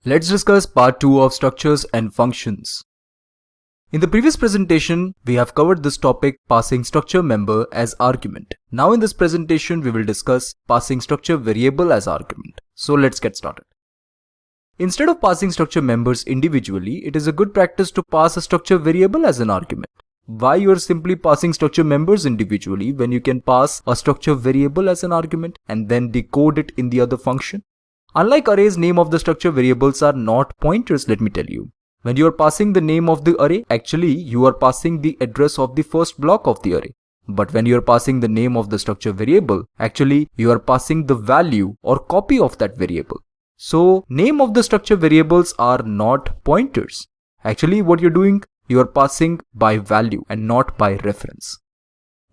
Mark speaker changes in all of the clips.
Speaker 1: Let's discuss part 2 of structures and functions. In the previous presentation, we have covered this topic passing structure member as argument. Now in this presentation, we will discuss passing structure variable as argument. So let's get started. Instead of passing structure members individually, it is a good practice to pass a structure variable as an argument. Why you are simply passing structure members individually when you can pass a structure variable as an argument and then decode it in the other function? Unlike arrays, name of the structure variables are not pointers, let me tell you. When you are passing the name of the array, actually you are passing the address of the first block of the array. But when you are passing the name of the structure variable, actually you are passing the value or copy of that variable. So name of the structure variables are not pointers. Actually what you're doing, you are passing by value and not by reference.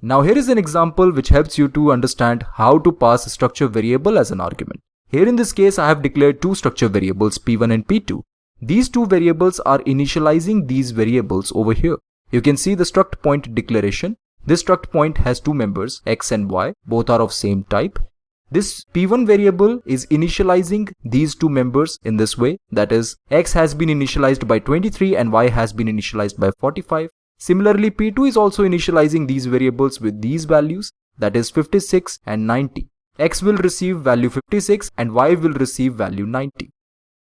Speaker 1: Now here is an example which helps you to understand how to pass a structure variable as an argument. Here in this case, I have declared two structure variables P1 and P2. These two variables are initializing these variables over here. You can see the struct point declaration. This struct point has two members, X and Y, both are of same type. This P1 variable is initializing these two members in this way. That is, X has been initialized by 23 and Y has been initialized by 45. Similarly, P2 is also initializing these variables with these values, that is 56 and 90. X will receive value 56 and Y will receive value 90.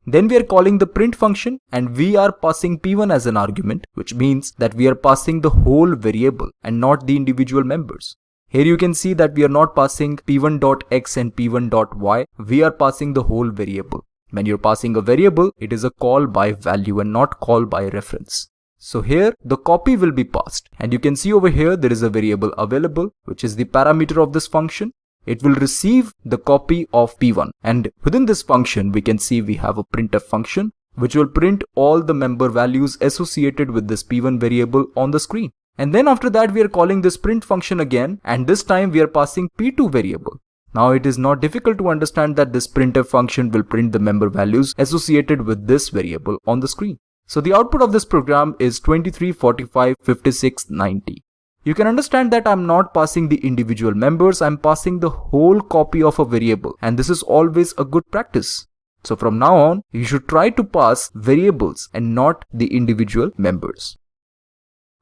Speaker 1: Then we are calling the print function and we are passing P1 as an argument, which means that we are passing the whole variable and not the individual members. Here you can see that we are not passing P1.x and P1.y, we are passing the whole variable. When you're passing a variable, it is a call by value and not call by reference. So here the copy will be passed and you can see over here there is a variable available, which is the parameter of this function. It will receive the copy of P1 and within this function we can see we have a printf function which will print all the member values associated with this P1 variable on the screen. And then after that we are calling this print function again and this time we are passing P2 variable. Now it is not difficult to understand that this printf function will print the member values associated with this variable on the screen. So the output of this program is 23, 45, 56, 90. You can understand that I'm not passing the individual members, I'm passing the whole copy of a variable, and this is always a good practice. So from now on, you should try to pass variables and not the individual members.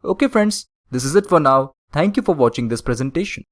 Speaker 1: Okay friends, this is it for now. Thank you for watching this presentation.